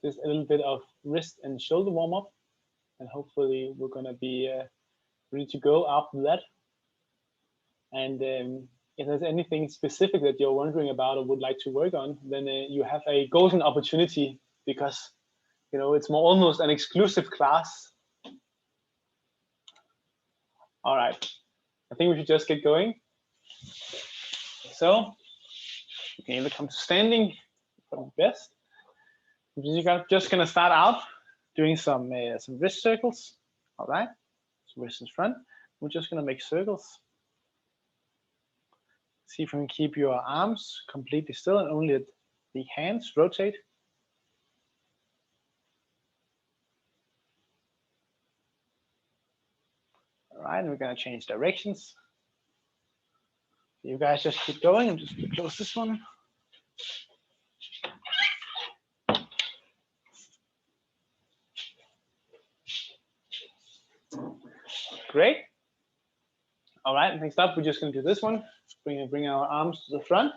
just a little bit of wrist and shoulder warm up, and hopefully we're gonna be ready to go after that. And if there's anything specific that you're wondering about or would like to work on, then you have a golden opportunity, because it's more almost an exclusive class. All right, I think we should just get going. So you can either come to standing, probably best. You're just gonna start out doing some wrist circles. All right, so wrist in front. We're just gonna make circles. See if you can keep your arms completely still and only let the hands rotate. All right, and we're gonna change directions. You guys just keep going. I'm just gonna close this one. Great. All right, next up, we're just gonna do this one. Bring our arms to the front.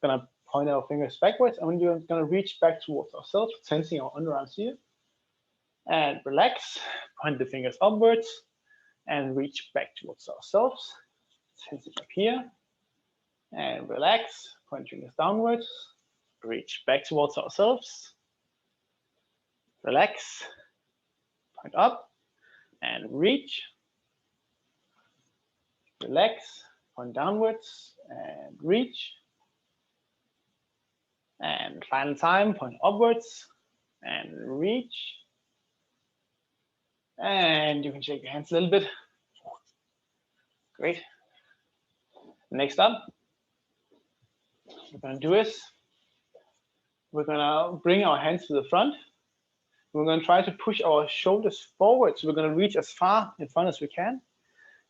Gonna point our fingers backwards, and we're gonna reach back towards ourselves, tensing our underarms here. And relax, point the fingers upwards, and reach back towards ourselves. Tense it up here. And relax, point fingers downwards, reach back towards ourselves. Relax, point up, and reach. Relax, point downwards, and reach. And final time, point upwards, and reach. And you can shake your hands a little bit. Great. Next up, what we're gonna do is we're gonna bring our hands to the front. We're gonna try to push our shoulders forward. So we're gonna reach as far in front as we can. And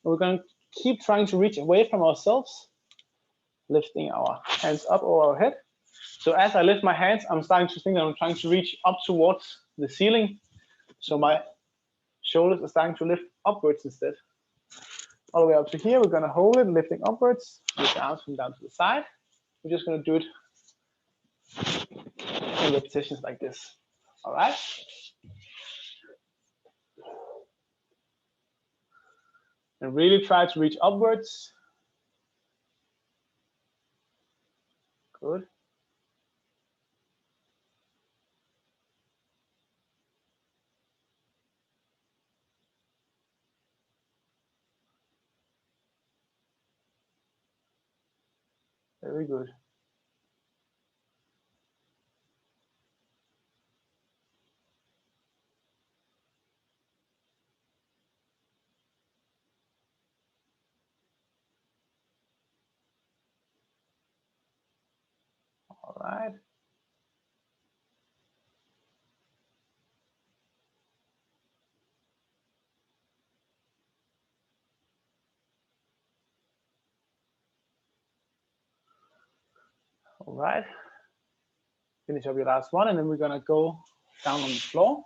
we're gonna keep trying to reach away from ourselves, lifting our hands up over our head. So as I lift my hands, I'm starting to think that I'm trying to reach up towards the ceiling. So my shoulders are starting to lift upwards instead. All the way up to here, we're gonna hold it, lifting upwards, with the arms from down to the side. We're just gonna do it in repetitions like this. All right. And really try to reach upwards. Good. Very good. All right. All right. Finish up your last one, and then we're gonna go down on the floor.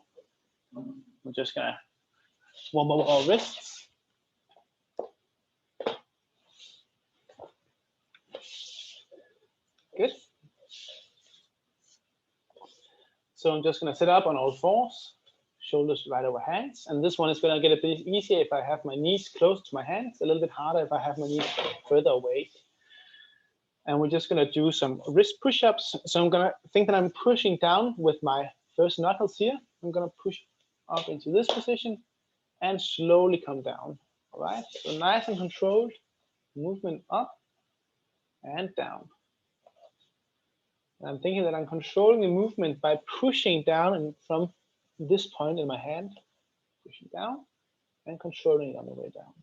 We're just gonna warm up our wrists. Good. So I'm just gonna sit up on all fours, shoulders right over hands. And this one is gonna get a bit easier if I have my knees close to my hands, a little bit harder if I have my knees further away. And we're just gonna do some wrist push-ups. So I'm gonna think that I'm pushing down with my first knuckles here. I'm gonna push up into this position and slowly come down. All right, so nice and controlled movement up and down. And I'm thinking that I'm controlling the movement by pushing down and from this point in my hand, pushing down and controlling it on the way down.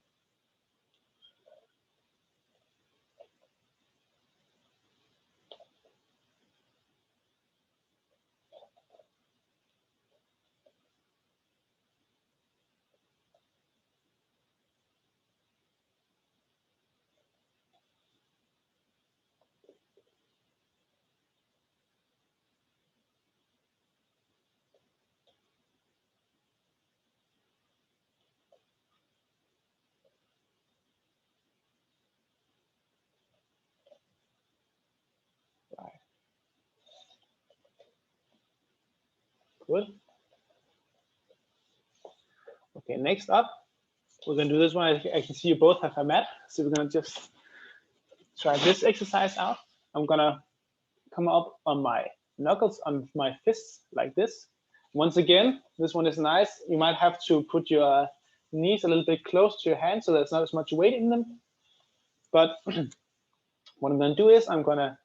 Good. Okay, next up, we're gonna do this one. I can see you both have a mat, so we're gonna just try this exercise out. I'm gonna come up on my knuckles, on my fists like this. Once again, this one is nice. You might have to put your knees a little bit close to your hands so there's not as much weight in them. But what I'm gonna do is I'm gonna,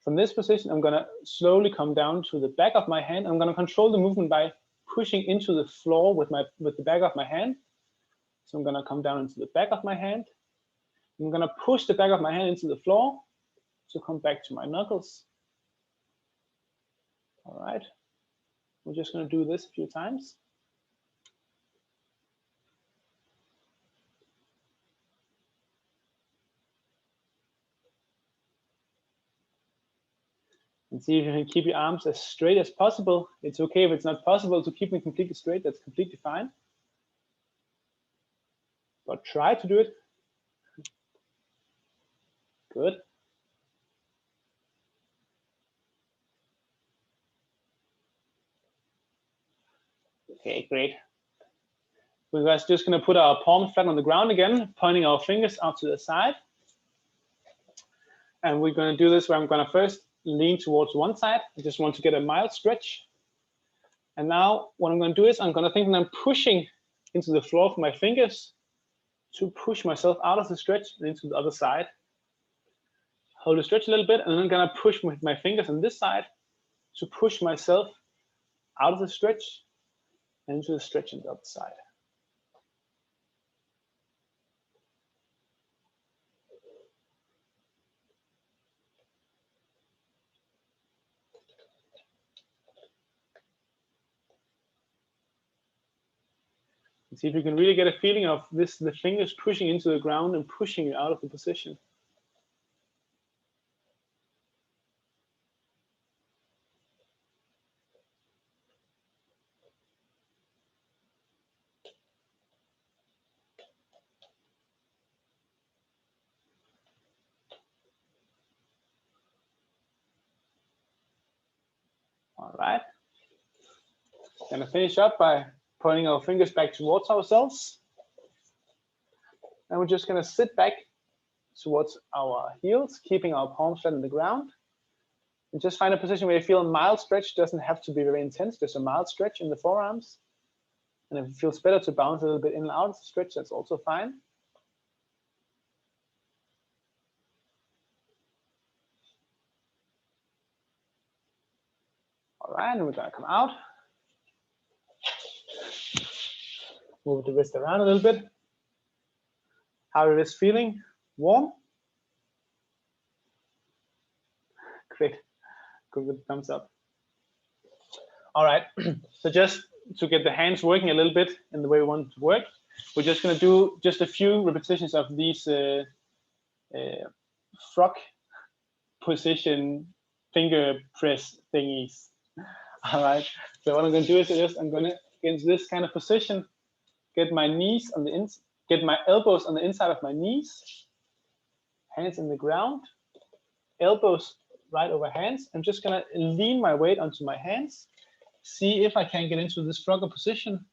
from this position, I'm gonna slowly come down to the back of my hand. I'm gonna control the movement by pushing into the floor with the back of my hand. So I'm gonna come down into the back of my hand. I'm gonna push the back of my hand into the floor to come back to my knuckles. All right, we're just gonna do this a few times. And see if you can keep your arms as straight as possible. It's okay if it's not possible to keep them completely straight, that's completely fine. But try to do it. Good. Okay, great. We're just going to put our palms flat on the ground again, pointing our fingers out to the side. And we're going to do this where I'm going to first lean towards one side. I just want to get a mild stretch. And now what I'm going to do is I'm going to think that I'm pushing into the floor with my fingers to push myself out of the stretch and into the other side. Hold the stretch a little bit, and then I'm going to push with my fingers on this side to push myself out of the stretch and into the stretch on the other side. And see if you can really get a feeling of this, the fingers pushing into the ground and pushing you out of the position. All right. Gonna finish up by pointing our fingers back towards ourselves. And we're just gonna sit back towards our heels, keeping our palms flat on the ground. And just find a position where you feel a mild stretch. Doesn't have to be very intense, just a mild stretch in the forearms. And if it feels better to bounce a little bit in and out of the stretch, that's also fine. All right, and we're gonna come out. Move the wrist around a little bit. How is this feeling? Warm? Great. Good with the thumbs up. All right, so just to get the hands working a little bit in the way we want it to work, we're just going to do just a few repetitions of these frog position finger press thingies. All right, so what I'm going to do is I'm going to get into this kind of position, get my knees on the get my elbows on the inside of my knees, hands in the ground, elbows right over hands. I'm just going to lean my weight onto my hands, see if I can get into this frog position,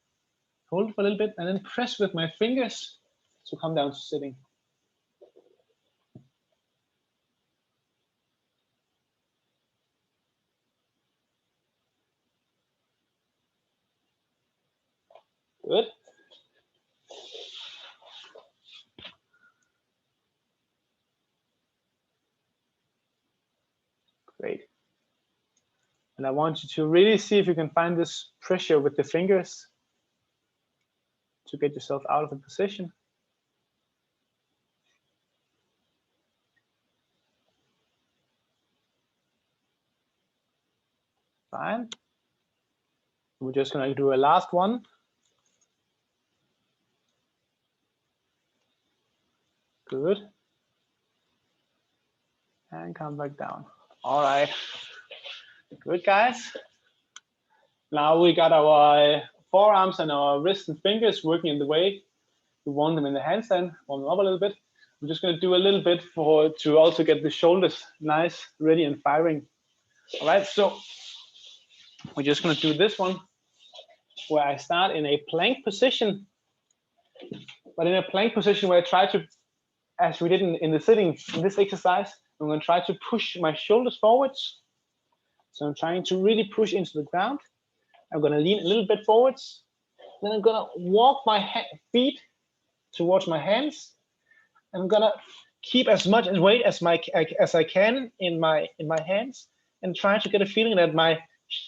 hold it for a little bit, and then press with my fingers to come down to sitting. Good. Great. And I want you to really see if you can find this pressure with the fingers to get yourself out of the position. Fine. We're just going to do a last one. Good. And come back down. All right. Good, guys. Now we got our forearms and our wrists and fingers working in the way we want them in the handstand. Warm them up a little bit. I'm just going to do a little bit to also get the shoulders nice, ready, and firing. All right, so we're just going to do this one where I start in a plank position, but in a plank position where I try to, as we did in the sitting in this exercise, I'm going to try to push my shoulders forwards. So I'm trying to really push into the ground. I'm going to lean a little bit forwards. Then I'm going to walk my feet towards my hands. I'm going to keep as much weight as I can in my hands, and try to get a feeling that my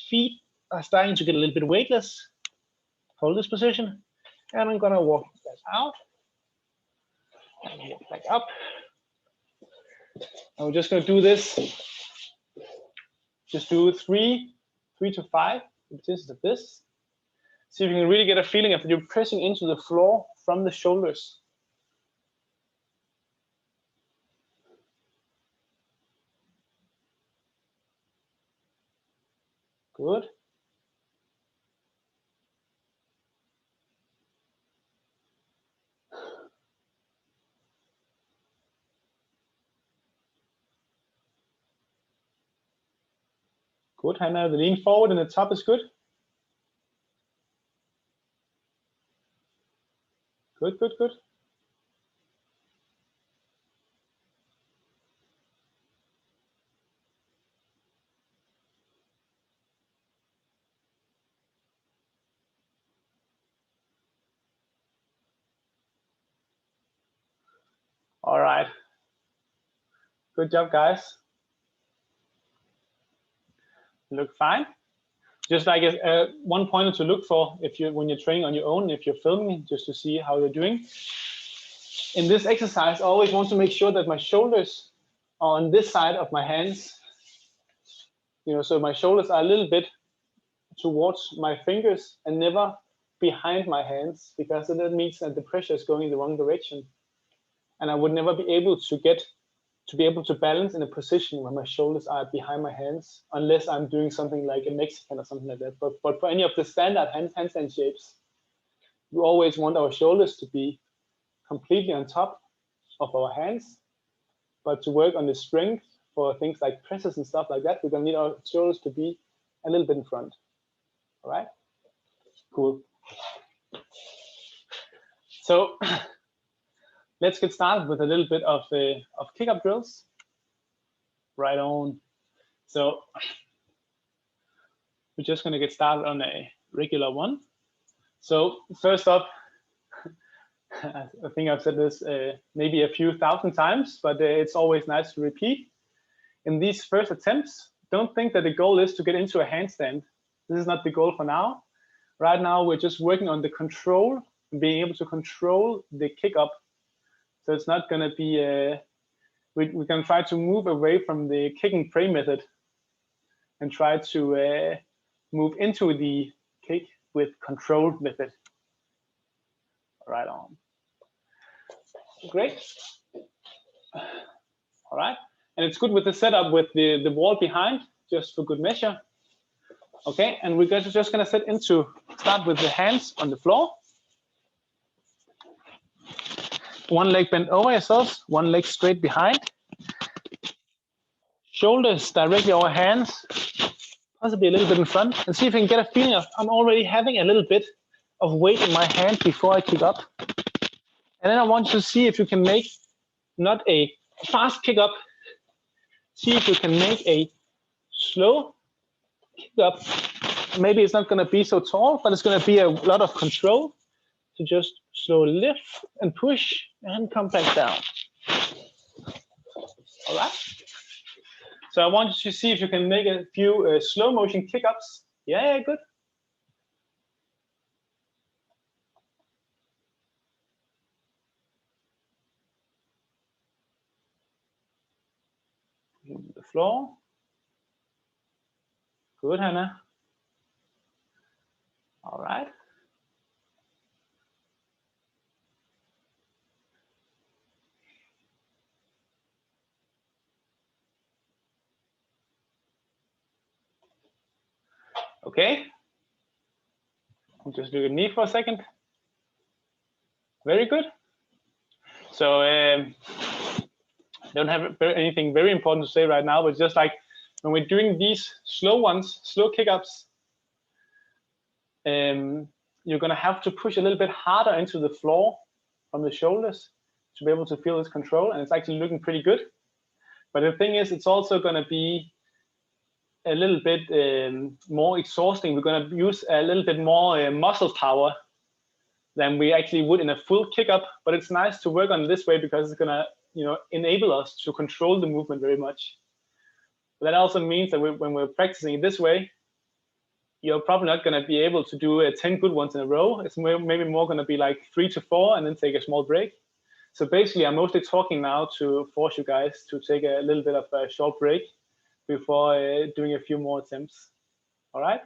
feet are starting to get a little bit weightless. Hold this position, and I'm going to walk back out and walk back up. And we're just going to do this. Just do three to 5 repetitions of this. See if you can really get a feeling of you're pressing into the floor from the shoulders. Good. Good, Hannah. The lean forward and the top is good. Good, good, good. All right. Good job, guys. Look fine. Just like one pointer to look for when you're training on your own, if you're filming, just to see how you're doing. In this exercise, I always want to make sure that my shoulders are on this side of my hands. So my shoulders are a little bit towards my fingers and never behind my hands, because that means that the pressure is going in the wrong direction. And I would never be able to balance in a position where my shoulders are behind my hands, unless I'm doing something like a Mexican or something like that. But for any of the standard handstand shapes, we always want our shoulders to be completely on top of our hands. But to work on the strength for things like presses and stuff like that, we're gonna need our shoulders to be a little bit in front. All right, cool. So let's get started with a little bit of kick-up drills. Right on. So we're just gonna get started on a regular one. So first up, I think I've said this maybe a few thousand times, but it's always nice to repeat. In these first attempts, don't think that the goal is to get into a handstand. This is not the goal for now. Right now, we're just working on the control, being able to control the kick up. So it's not going to be, we can try to move away from the kick and pray method and try to move into the kick with control method. Right on. Great. All right. And it's good with the setup with the wall behind, just for good measure. Okay, and we're just going to start with the hands on the floor. One leg bent over yourselves, one leg straight behind. Shoulders directly over hands, possibly a little bit in front. And see if you can get a feeling of, I'm already having a little bit of weight in my hand before I kick up. And then I want you to see if you can make not a fast kick up. See if you can make a slow kick up. Maybe it's not going to be so tall, but it's going to be a lot of control. So just slowly lift and push and come back down. All right. So I want you to see if you can make a few slow motion kick ups. Yeah, good. The floor. Good, Hannah. All right. Okay. Just do your knee for a second. Very good. So don't have anything very important to say right now, but just like when we're doing these slow ones, slow kick ups, you're going to have to push a little bit harder into the floor from the shoulders to be able to feel this control, and it's actually looking pretty good. But the thing is, it's also going to be a little bit more exhausting. We're going to use a little bit more muscle power than we actually would in a full kick up, but it's nice to work on this way because it's going to, enable us to control the movement very much. But that also means that when we're practicing it this way, you're probably not going to be able to do 10 good ones in a row. It's maybe more going to be like 3 to 4 and then take a small break. So basically, I'm mostly talking now to force you guys to take a little bit of a short break before doing a few more attempts. All right,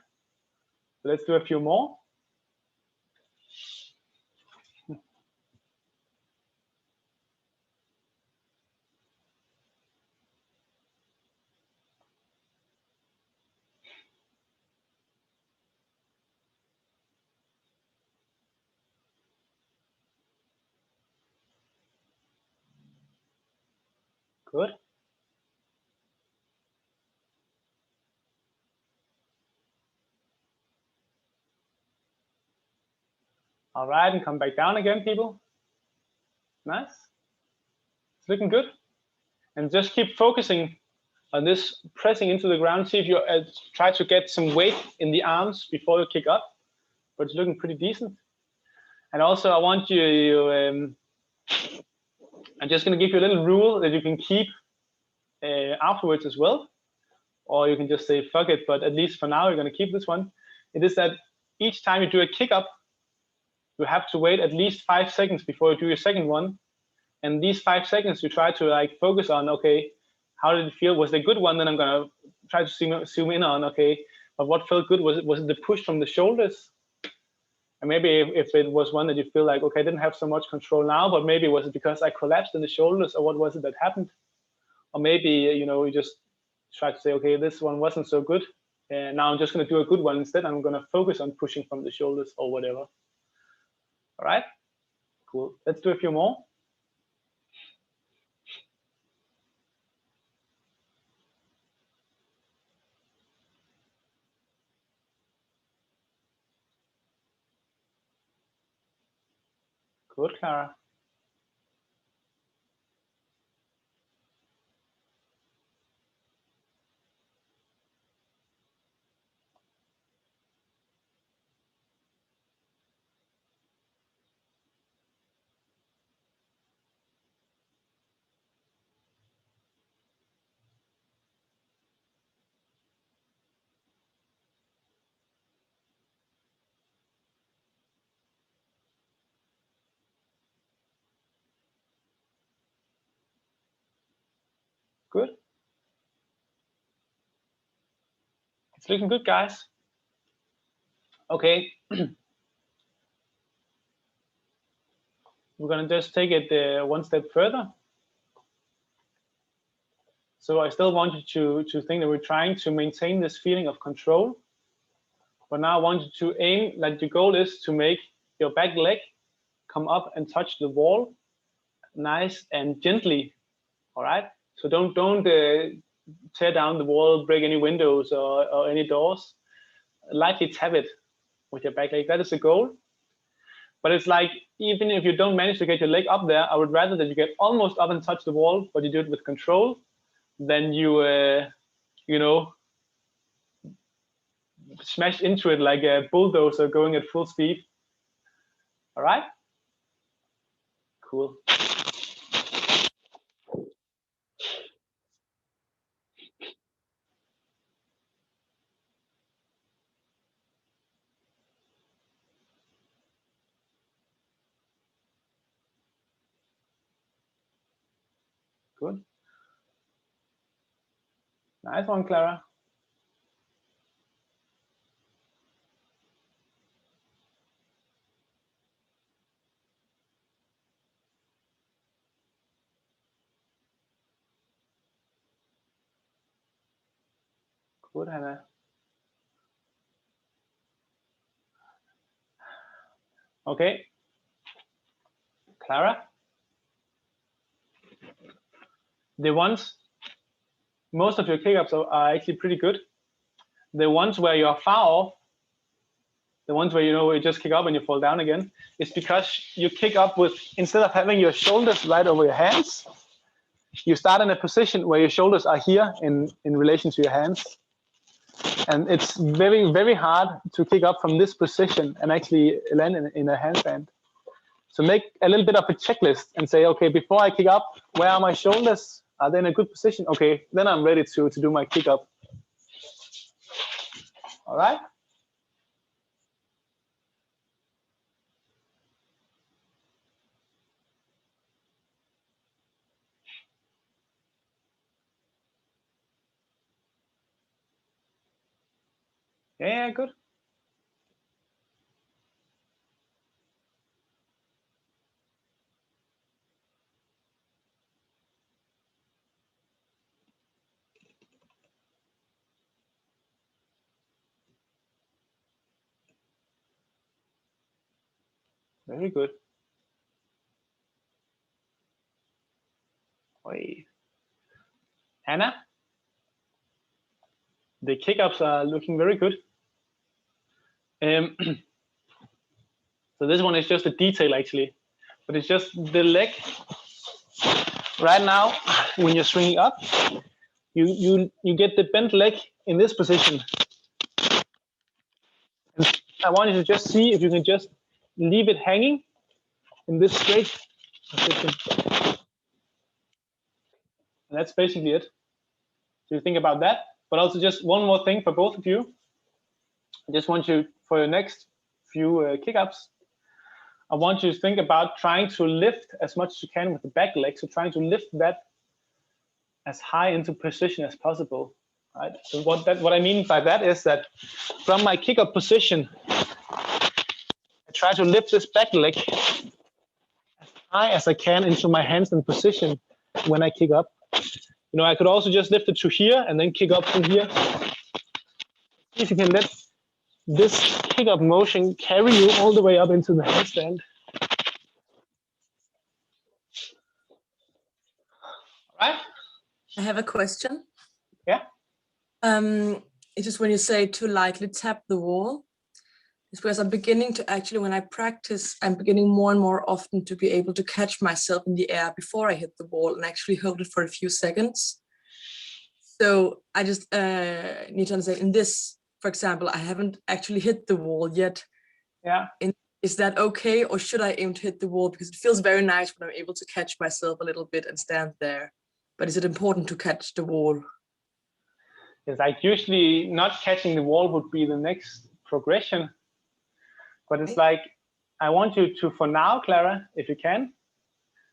so let's do a few more. Good. All right, and come back down again, people. Nice. It's looking good. And just keep focusing on this, pressing into the ground. See if you try to get some weight in the arms before you kick up, but it's looking pretty decent. And also, I want you, I'm just going to give you a little rule that you can keep afterwards as well. Or you can just say, fuck it, but at least for now, you're going to keep this one. It is that each time you do a kick up, you have to wait at least 5 seconds before you do your second one. And these 5 seconds, you try to focus on, okay, how did it feel? Was it a good one? Then I'm going to try to zoom in on, okay, but what felt good? Was it the push from the shoulders? And maybe if it was one that you feel like, okay, I didn't have so much control now, but maybe was it because I collapsed in the shoulders, or what was it that happened? Or maybe, you just try to say, okay, this one wasn't so good. And now I'm just going to do a good one instead. I'm going to focus on pushing from the shoulders or whatever. All right, cool. Let's do a few more. Good, Clara. Good. It's looking good, guys. Okay. We're going to just take it one step further. So I still want you to think that we're trying to maintain this feeling of control. But now I want you to aim, like your goal is to make your back leg come up and touch the wall nice and gently. All right. So don't tear down the wall, break any windows or any doors. Lightly tap it with your back leg. That is the goal. But it's like, even if you don't manage to get your leg up there, I would rather that you get almost up and touch the wall, but you do it with control, than you, smash into it like a bulldozer going at full speed. All right? Cool. Good. Nice one, Clara. Good, Hannah. Okay. Clara. The ones, most of your kick-ups are actually pretty good. The ones where you're far off, the ones where you just kick up and you fall down again, is because you kick up with, instead of having your shoulders right over your hands, you start in a position where your shoulders are here in relation to your hands. And it's very, very hard to kick up from this position and actually land in a handstand. So make a little bit of a checklist and say, okay, before I kick up, where are my shoulders? Are they in a good position? Okay, then I'm ready to do my kick up. All right. Yeah, good. Very good. Wait. Hannah, the kick-ups are looking very good. So this one is just a detail actually, but it's just the leg. Right now, when you're swinging up, you get the bent leg in this position. And I want you to just see if you can just leave it hanging in this straight position. And that's basically it. So you think about that, but also just one more thing for both of you. I just want you, for your next few kick-ups, I want you to think about trying to lift as much as you can with the back leg. So trying to lift that as high into position as possible. Right? So what I mean by that is that from my kick-up position, I try to lift this back leg as high as I can into my handstand position when I kick up. I could also just lift it to here and then kick up from here. See if you can let this kick-up motion carry you all the way up into the handstand. All right? I have a question. Yeah. It's just when you say to lightly tap the wall, it's because I'm beginning to actually, when I practice, I'm beginning more and more often to be able to catch myself in the air before I hit the wall and actually hold it for a few seconds. So I just need to understand, in this, for example, I haven't actually hit the wall yet. Yeah. Is that okay, or should I aim to hit the wall? Because it feels very nice when I'm able to catch myself a little bit and stand there. But is it important to catch the wall? It's like usually not catching the wall would be the next progression. But it's like, I want you to, for now, Clara, if you can,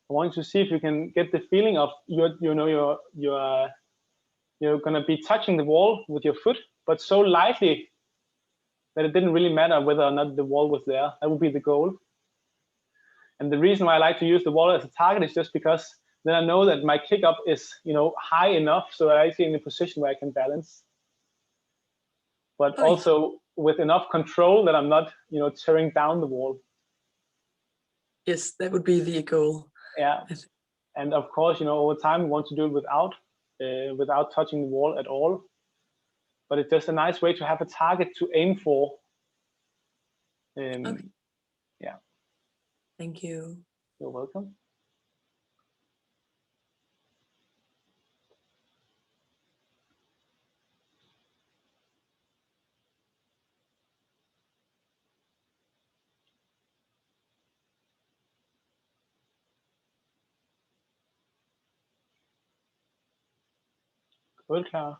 I want you to see if you can get the feeling of you're gonna be touching the wall with your foot, but so lightly that it didn't really matter whether or not the wall was there. That would be the goal. And the reason why I like to use the wall as a target is just because then I know that my kick up is high enough so I'm actually in a position where I can balance. But also with enough control that I'm not tearing down the wall. Yes, that would be the goal. Yeah. And of course, over time we want to do it without touching the wall at all. But it's just a nice way to have a target to aim for. Okay. Yeah. Thank you. You're welcome. Good, Clara.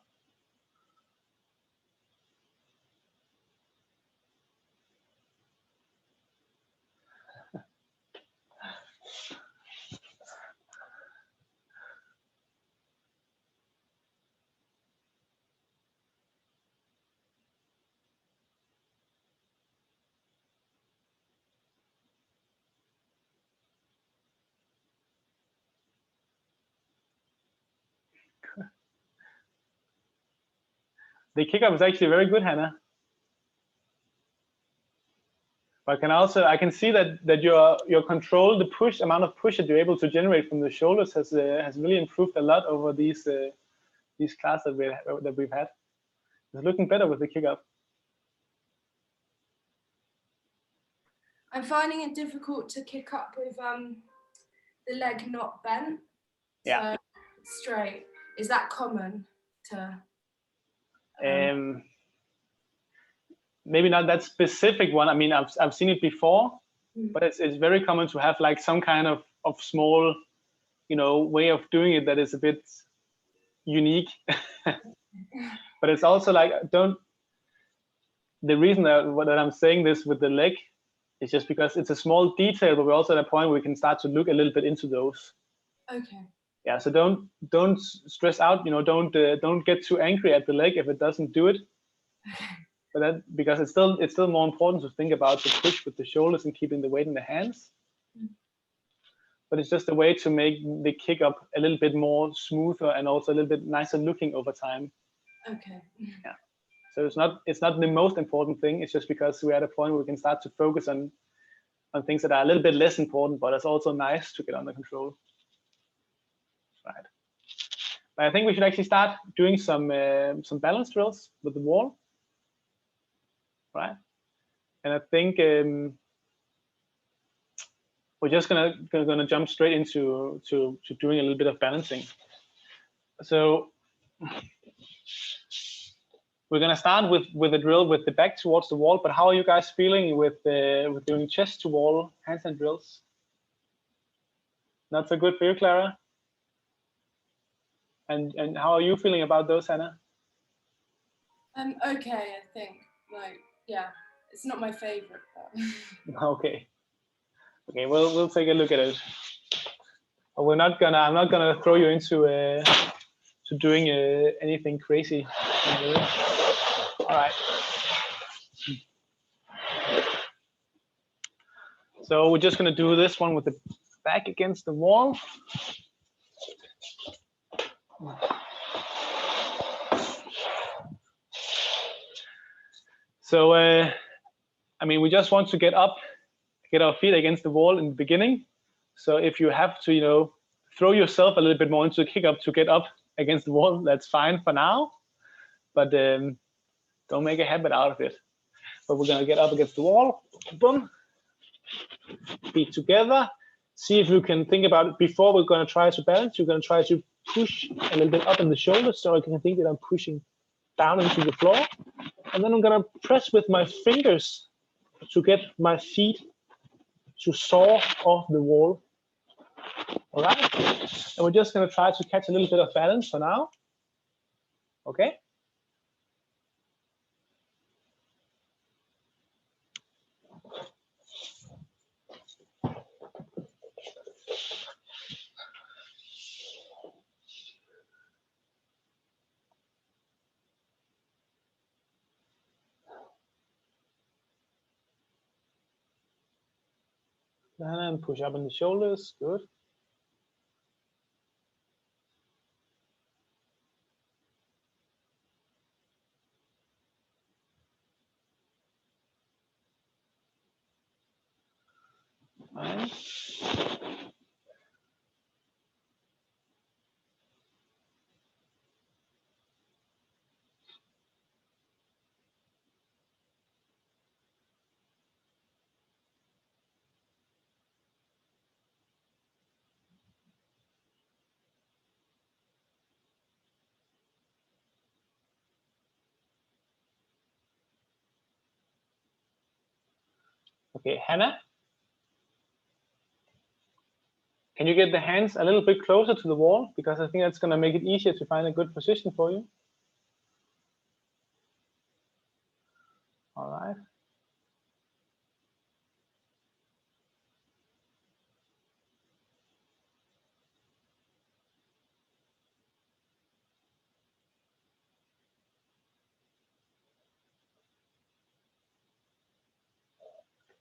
The kick up is actually very good, Hannah. But I can see that your control, the amount of push that you're able to generate from the shoulders has really improved a lot over these classes that we've had. It's looking better with the kick up. I'm finding it difficult to kick up with the leg not bent, so straight. Is that common to? Maybe not that specific one. I mean, I've seen it before, but it's very common to have like some kind of small, way of doing it that is a bit unique. But it's also like, the reason that I'm saying this with the leg is just because it's a small detail, but we're also at a point where we can start to look a little bit into those. Okay. Yeah, so don't stress out, don't get too angry at the leg if it doesn't do it. But because it's still more important to think about the push with the shoulders and keeping the weight in the hands. But it's just a way to make the kick up a little bit more smoother and also a little bit nicer looking over time. Okay. Yeah. So it's not the most important thing. It's just because we're at a point where we can start to focus on things that are a little bit less important, but it's also nice to get under control. Right. But I think we should actually start doing some balance drills with the wall. Right. And I think we're just gonna jump straight into doing a little bit of balancing. So we're gonna start with a drill with the back towards the wall. But how are you guys feeling with doing chest to wall handstand drills? Not so good for you, Clara. And how are you feeling about those, Hannah? Okay, I think. Like, yeah, it's not my favorite, but Okay. Okay, we'll take a look at it. But I'm not gonna throw you into to doing anything crazy. All right. So we're just gonna do this one with the back against the wall. So I mean, we just want to get our feet against the wall in the beginning. So if you have to, throw yourself a little bit more into the kick up to get up against the wall, that's fine for now. But don't make a habit out of it. But we're gonna get up against the wall. Boom. Feet together. See if you can think about it before we're gonna try to balance. You're gonna try to push a little bit up in the shoulders, so I can think that I'm pushing down into the floor. And then I'm gonna press with my fingers to get my feet to saw off the wall. All right, and we're just gonna try to catch a little bit of balance for now. Okay. And push up in the shoulders, good. Fine. Okay, Hannah, can you get the hands a little bit closer to the wall? Because I think that's gonna make it easier to find a good position for you. All right.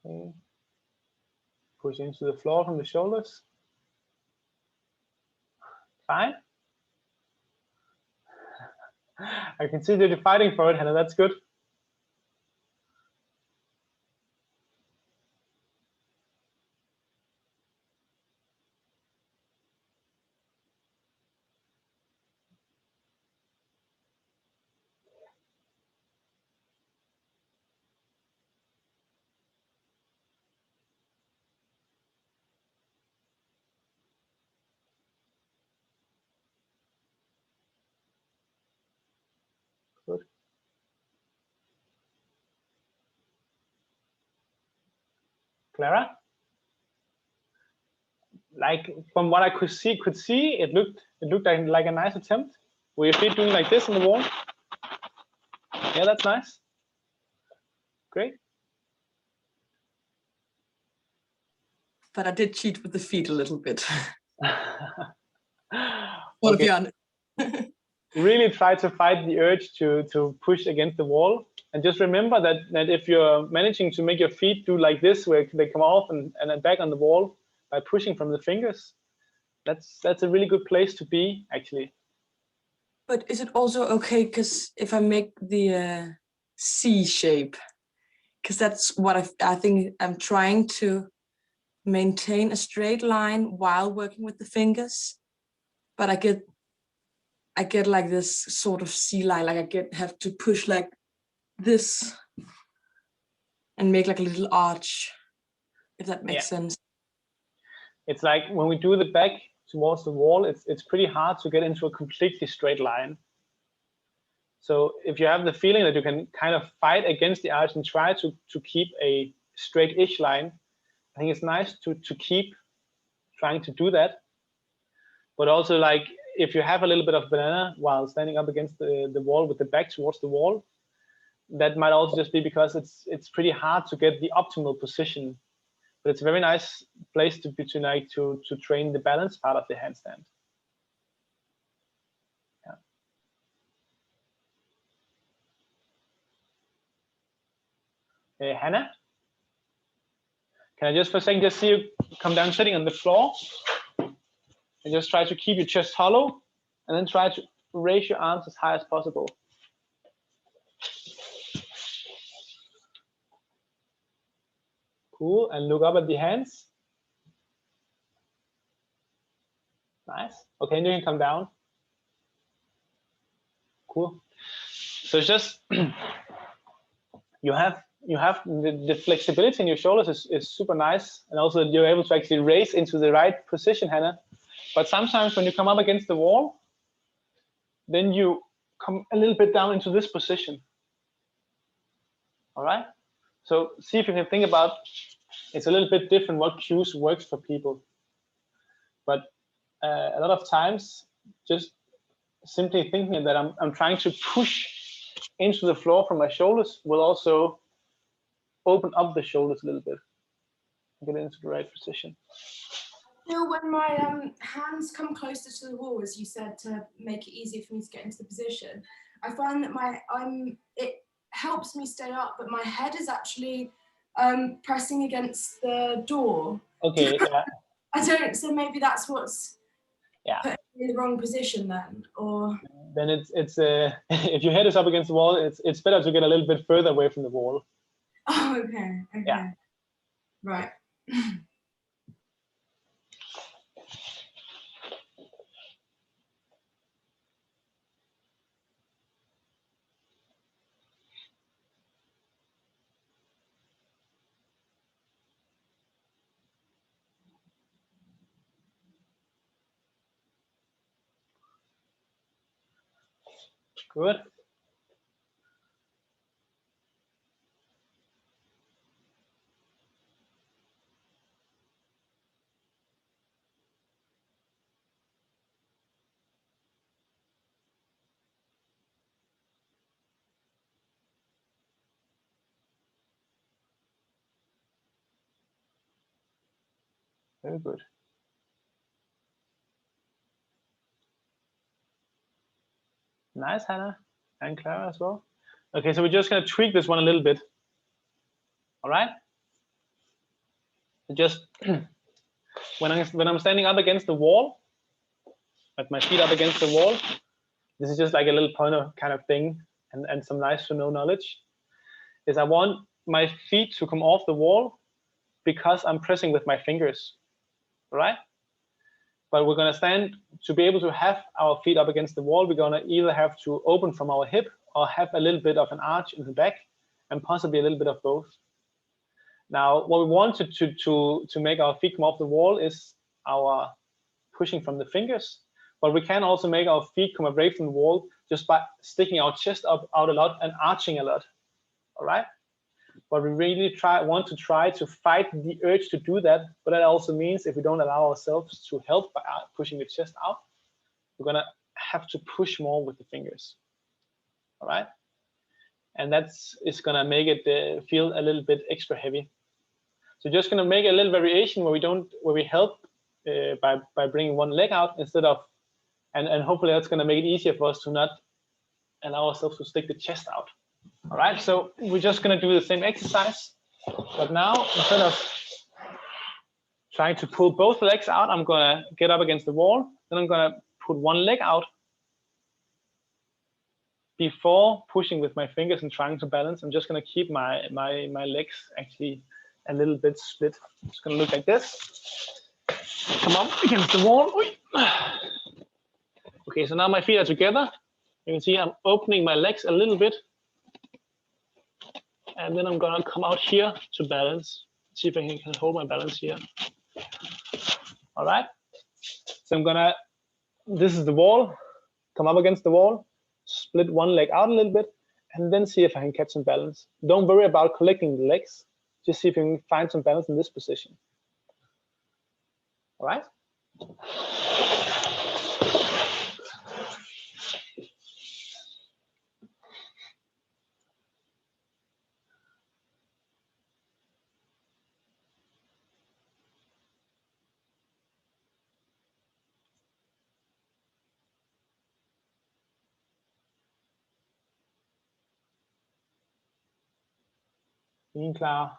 Okay. Push into the floor from the shoulders. Fine. I can see that you're fighting for it, Hannah. That's good. Good. Clara? Like from what I could see, it looked like a nice attempt. Were your feet doing like this on the wall? Yeah, that's nice. Great. But I did cheat with the feet a little bit. Okay. To be honest. Really try to fight the urge to push against the wall, and just remember that if you're managing to make your feet do like this, where they come off and then back on the wall by pushing from the fingers, that's a really good place to be, actually. But is it also okay, because if I make the C shape, because that's what I think I'm trying to maintain a straight line while working with the fingers, but I get like this sort of C line, like have to push like this and make like a little arch, if that makes sense. It's like when we do the back towards the wall, it's pretty hard to get into a completely straight line. So if you have the feeling that you can kind of fight against the arch and try to keep a straight-ish line, I think it's nice to keep trying to do that. But also, like, if you have a little bit of banana while standing up against the wall with the back towards the wall, that might also just be because it's pretty hard to get the optimal position. But it's a very nice place to be to train the balance part of the handstand. Yeah. Hannah, can I just for a second just see you come down sitting on the floor and just try to keep your chest hollow, and then try to raise your arms as high as possible. Cool, and look up at the hands. Nice. Okay, and you can come down. Cool. So it's just you have the flexibility in your shoulders is super nice, and also you're able to actually raise into the right position, Hannah. But sometimes when you come up against the wall, then you come a little bit down into this position. All right. So see if you can think about, it's a little bit different what cues works for people. But a lot of times, just simply thinking that I'm trying to push into the floor from my shoulders will also open up the shoulders a little bit, get into the right position. I feel when my hands come closer to the wall, as you said, to make it easier for me to get into the position, I find that it helps me stay up, but my head is actually pressing against the door. Okay. Yeah. I don't. So maybe that's what's put me in the wrong position then, or then it's if your head is up against the wall, it's better to get a little bit further away from the wall. Oh, okay. Yeah. Right. Good. Very good. Nice, Hannah, and Clara as well. Okay, so we're just going to tweak this one a little bit. All right. Just when I'm standing up against the wall, with my feet up against the wall, this is just like a little pointer kind of thing, and some nice to know knowledge. Is I want my feet to come off the wall because I'm pressing with my fingers. All right. But we're going to stand to be able to have our feet up against the wall. We're going to either have to open from our hip or have a little bit of an arch in the back, and possibly a little bit of both. Now, what we wanted to make our feet come off the wall is our pushing from the fingers. But we can also make our feet come away from the wall just by sticking our chest out a lot and arching a lot. All right. But we really want to try to fight the urge to do that. But that also means if we don't allow ourselves to help by pushing the chest out, we're gonna have to push more with the fingers. All right. And that's gonna make it feel a little bit extra heavy. So just gonna make a little variation where we help by bringing one leg out instead of, and hopefully that's gonna make it easier for us to not allow ourselves to stick the chest out. All right, so we're just gonna do the same exercise, but now instead of trying to pull both legs out, I'm gonna get up against the wall, then I'm gonna put one leg out before pushing with my fingers and trying to balance. I'm just gonna keep my legs actually a little bit split. It's gonna look like this. Come up against the wall. Okay, so now my feet are together. You can see I'm opening my legs a little bit. And then I'm gonna come out here to balance. See if I can hold my balance here. All right. So I'm gonna, this is the wall, come up against the wall, split one leg out a little bit, and then see if I can catch some balance. Don't worry about collecting the legs. Just see if you can find some balance in this position. All right. Being klar.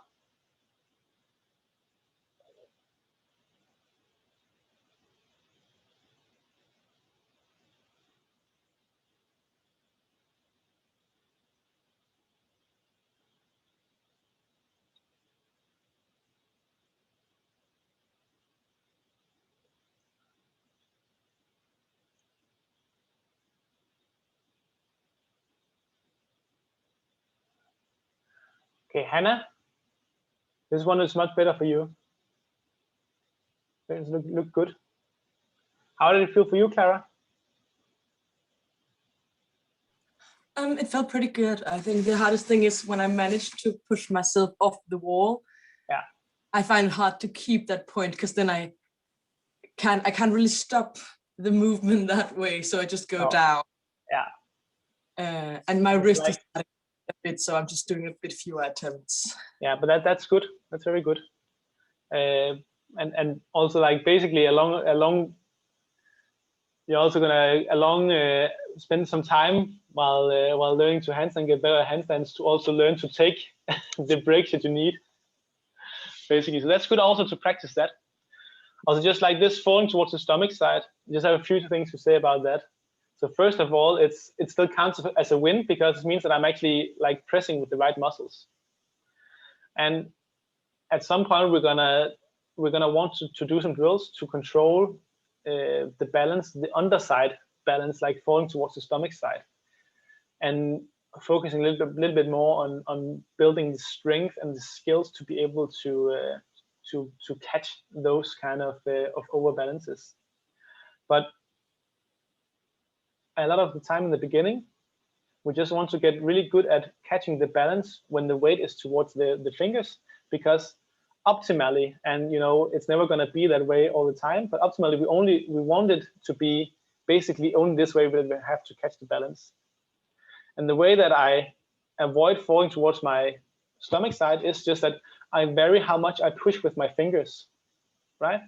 Okay, Hannah, this one is much better for you. It look good. How did it feel for you, Clara? It felt pretty good. I think the hardest thing is when I managed to push myself off the wall. Yeah. I find it hard to keep that point because then I can't really stop the movement that way. So I just go down. Yeah. And my wrist is a bit, so I'm just doing a bit fewer attempts. Yeah, but that's good. That's very good. And also like basically along you're also gonna spend some time while learning to handstand, get better at handstands, to also learn to take the breaks that you need, basically. So that's good also to practice that. Also, just like this falling towards the stomach side, just have a few things to say about that. So first of all, it still counts as a win because it means that I'm actually like pressing with the right muscles. And at some point we're gonna want to do some drills to control the balance, the underside balance, like falling towards the stomach side, and focusing a little bit more on building the strength and the skills to be able to catch those kind of overbalances. But a lot of the time in the beginning, we just want to get really good at catching the balance when the weight is towards the fingers, because optimally, and you know, it's never going to be that way all the time, but optimally we want it to be basically only this way, but we have to catch the balance. And the way that I avoid falling towards my stomach side is just that I vary how much I push with my fingers, right?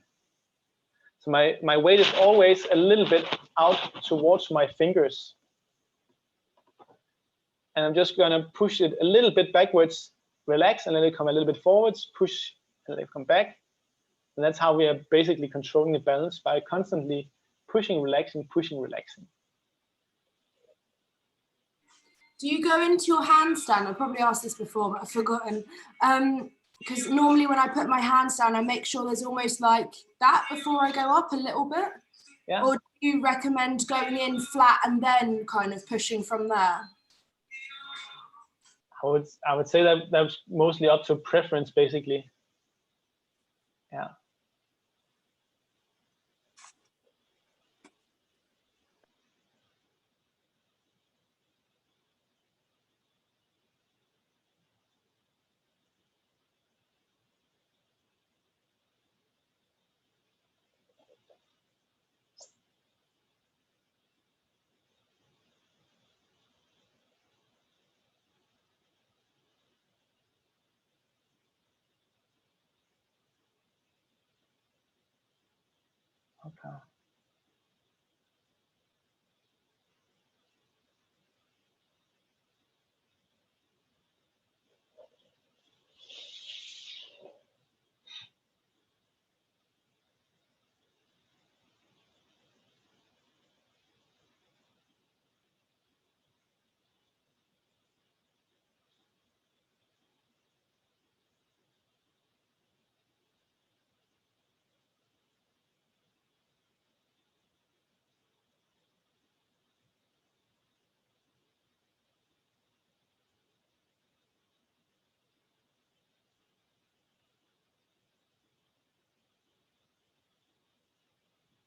So my weight is always a little bit out towards my fingers. And I'm just going to push it a little bit backwards, relax, and let it come a little bit forwards, push, and let it come back. And that's how we are basically controlling the balance, by constantly pushing, relaxing, pushing, relaxing. Do you go into your handstand? I probably asked this before, but I've forgotten. Because normally when I put my hands down, I make sure there's almost like that before I go up a little bit. Yeah. Or do you recommend going in flat and then kind of pushing from there? I would say that that's mostly up to preference, basically. Yeah. Okay.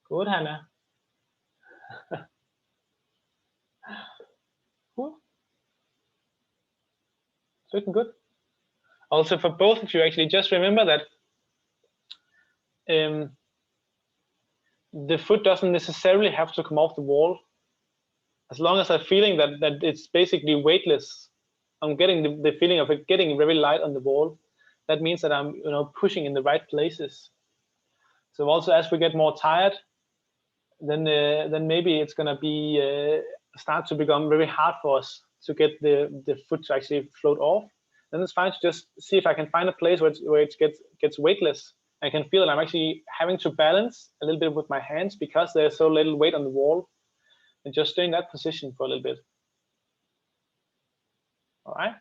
Good, Hannah. Cool. It's looking good. Also, for both of you, actually, just remember that the foot doesn't necessarily have to come off the wall. As long as I'm feeling that it's basically weightless, I'm getting the feeling of it getting very light on the wall. That means that I'm pushing in the right places. So also, as we get more tired, then maybe it's gonna be start to become very hard for us to get the foot to actually float off. Then it's fine to just see if I can find a place where it gets weightless. I can feel that I'm actually having to balance a little bit with my hands because there's so little weight on the wall, and just stay in that position for a little bit. All right.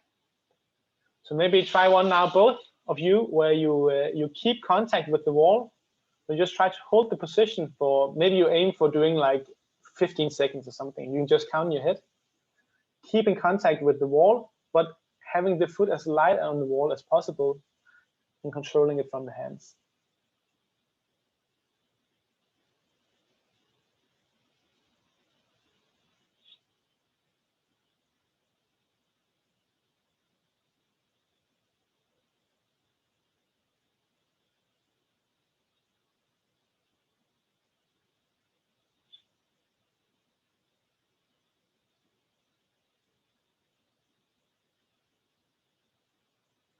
So maybe try one now, both of you, where you keep contact with the wall. So just try to hold the position for, maybe you aim for doing like 15 seconds or something. You can just count in your head. Keep in contact with the wall, but having the foot as light on the wall as possible and controlling it from the hands.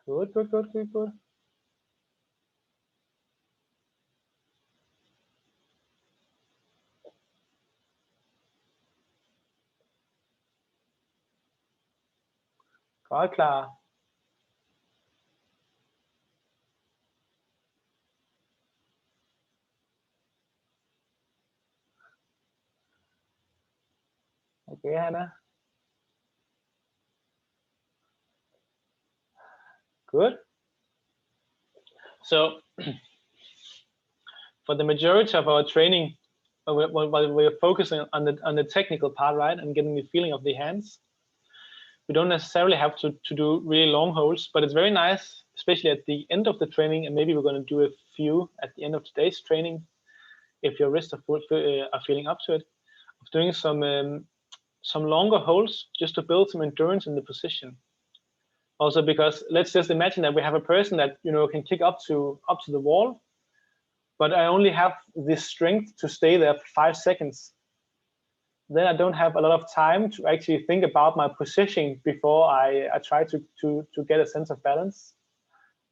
Good, good, good, good, good. Godt klar. Okay, Hannah. Good. So for the majority of our training, while we're focusing on the technical part, right, and getting the feeling of the hands, we don't necessarily have to do really long holds, but it's very nice, especially at the end of the training, and maybe we're going to do a few at the end of today's training, if your wrists are feeling up to it, of doing some longer holds just to build some endurance in the position. Also, because let's just imagine that we have a person that can kick up to the wall, but I only have this strength to stay there for 5 seconds. Then I don't have a lot of time to actually think about my positioning before I try to get a sense of balance,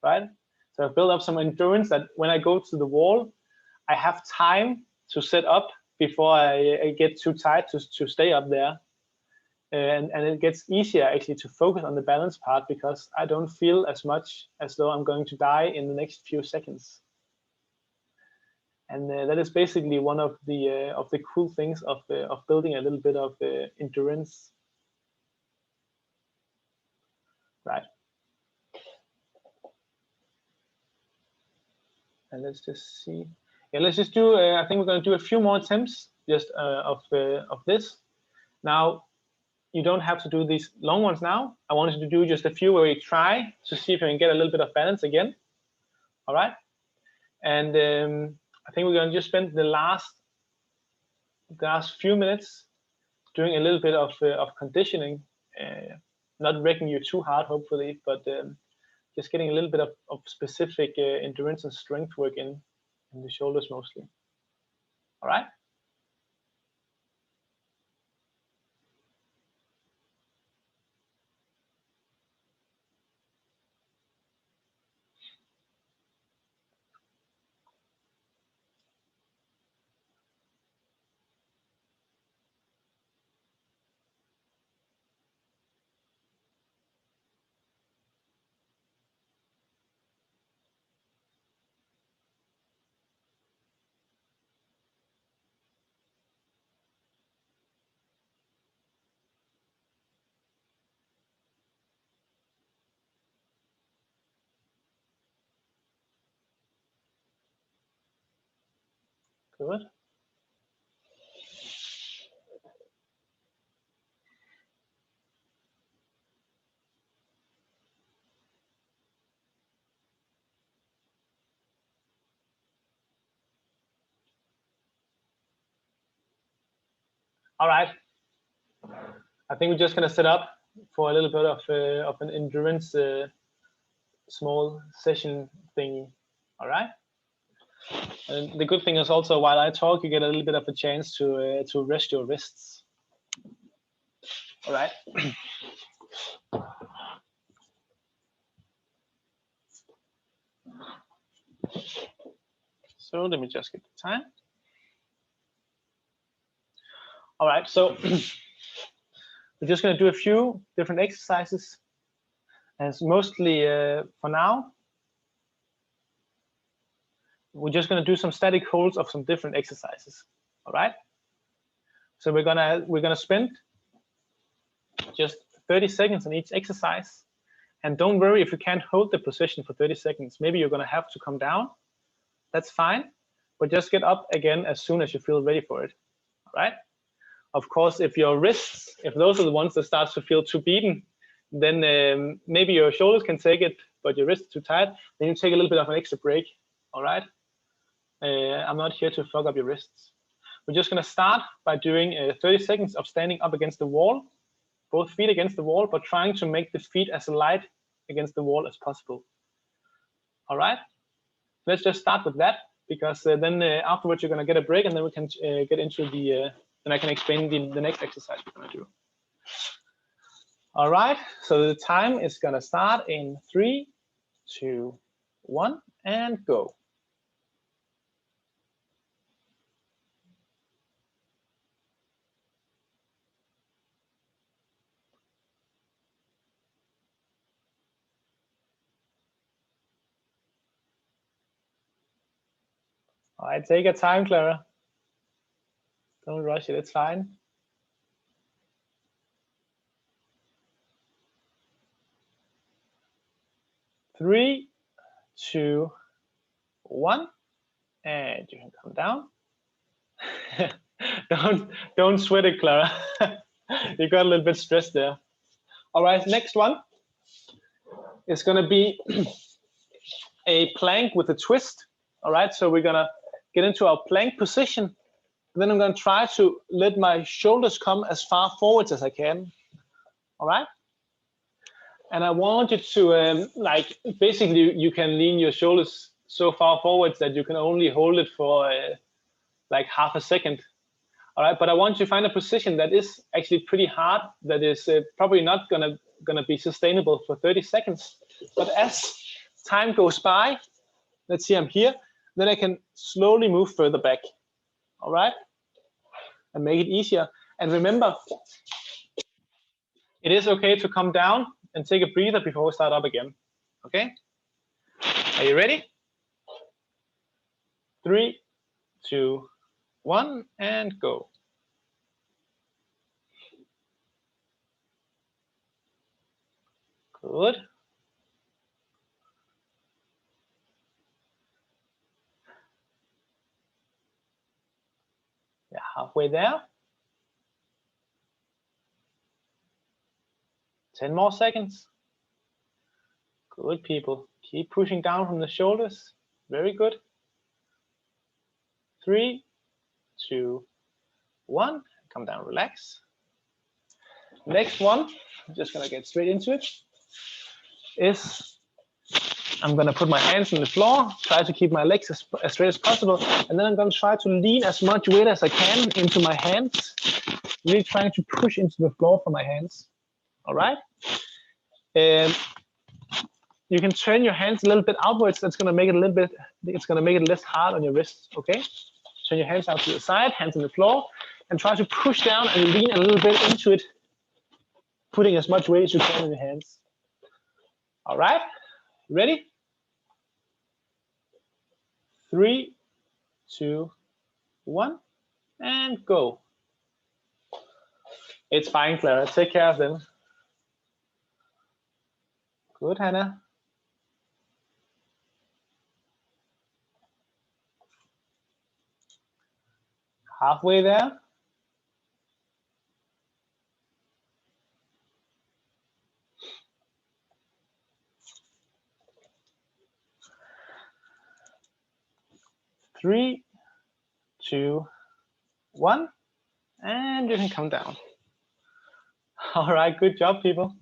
right? So I build up some endurance that when I go to the wall, I have time to set up before I get too tired to stay up there. And it gets easier actually to focus on the balance part because I don't feel as much as though I'm going to die in the next few seconds. And that is basically one of the cool things of building a little bit of endurance, right? And let's just see. Yeah, let's just do. I think we're going to do a few more attempts just of this. Now, you don't have to do these long ones now. I wanted to do just a few where you try to see if you can get a little bit of balance again. All right. And I think we're going to just spend the last few minutes doing a little bit of conditioning, not wrecking you too hard, hopefully, but just getting a little bit of specific endurance and strength work in the shoulders mostly. All right. Good. All right. I think we're just gonna set up for a little bit of an endurance small session thingy. All right. And the good thing is also while I talk, you get a little bit of a chance to rest your wrists. All right. So let me just get the time. All right. So we're just going to do a few different exercises, and it's mostly for now. We're just going to do some static holds of some different exercises. All right. So we're gonna spend just 30 seconds on each exercise, and don't worry if you can't hold the position for 30 seconds. Maybe you're going to have to come down. That's fine, but just get up again as soon as you feel ready for it. All right. Of course, if your wrists, if those are the ones that start to feel too beaten, then maybe your shoulders can take it, but your wrists too tight, then you take a little bit of an extra break. All right. I'm not here to fuck up your wrists. We're just going to start by doing 30 seconds of standing up against the wall, both feet against the wall, but trying to make the feet as light against the wall as possible. All right. Let's just start with that, because then afterwards you're going to get a break, and then we can get into the then I can explain the next exercise we're going to do. All right, so the time is going to start in 3, 2, 1, and go. All right, take your time, Clara. Don't rush it, it's fine. Three, 2, 1, and you can come down. don't sweat it, Clara. You got a little bit stressed there. All right, next one is going to be a plank with a twist. All right, so we're going to get into our plank position. Then I'm going to try to let my shoulders come as far forwards as I can. All right. And I want you to like basically you can lean your shoulders so far forwards that you can only hold it for like half a second. All right. But I want you to find a position that is actually pretty hard, that is probably not gonna be sustainable for 30 seconds. But as time goes by, let's see, I'm here, then I can slowly move further back. All right. And make it easier. And remember, it is okay to come down and take a breather before we start up again. Okay? Are you ready? 3, 2, 1, and go. Good. Yeah, halfway there. 10 more seconds. Good, people. Keep pushing down from the shoulders. Very good. 3, 2, 1. Come down, relax. Next one, I'm just gonna get straight into it, is I'm gonna put my hands on the floor, try to keep my legs as straight as possible, and then I'm gonna try to lean as much weight as I can into my hands, really trying to push into the floor for my hands. All right. You can turn your hands a little bit outwards. That's gonna make it a little bit, it's gonna make it less hard on your wrists, okay? Turn your hands out to the side, hands on the floor, and try to push down and lean a little bit into it, putting as much weight as you can in your hands. All right, ready? 3, 2, 1, and go. It's fine, Clara. Take care of them. Good, Hannah. halfway there. Three, 2, 1, and you can come down. All right, good job, people.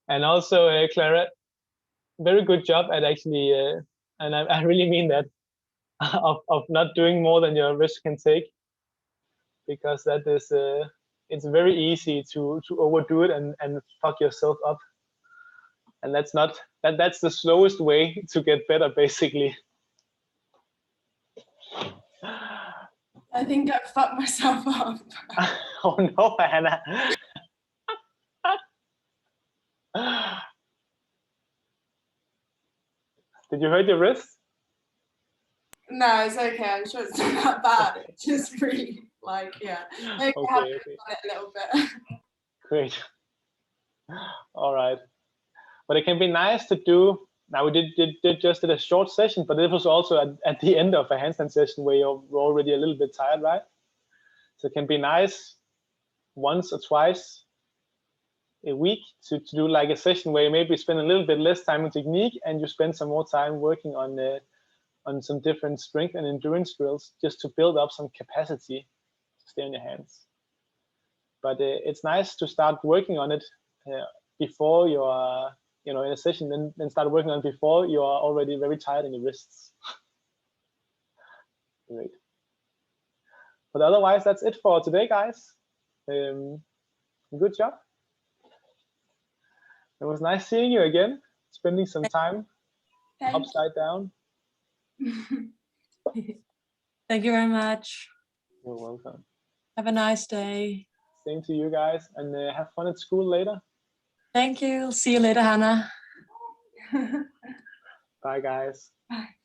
And also, Clara, very good job at actually, and I really mean that, of not doing more than your wrist can take, because that is, it's very easy to overdo it and fuck yourself up. And that's not, that's the slowest way to get better, basically. I think I fucked myself up. Oh no, Hannah. Did you hurt your wrist? No, it's okay. I'm sure it's not that bad. It's just really like, yeah. Maybe I have Okay. on it a little bit. Great. All right. But it can be nice to do. Now we did just a short session, but it was also at the end of a handstand session where you're already a little bit tired, right? So it can be nice once or twice a week to do like a session where you maybe spend a little bit less time on technique and you spend some more time working on some different strength and endurance drills, just to build up some capacity to stay on your hands. But it's nice to start working on it before you're, in a session, then start working on it before you are already very tired in your wrists. Great. But otherwise, that's it for today, guys. Good job. It was nice seeing you again, spending some time upside down. Thank you very much. You're welcome. Have a nice day. Same to you guys, and have fun at school later. Thank you. See you later, Hannah. Bye, guys. Bye.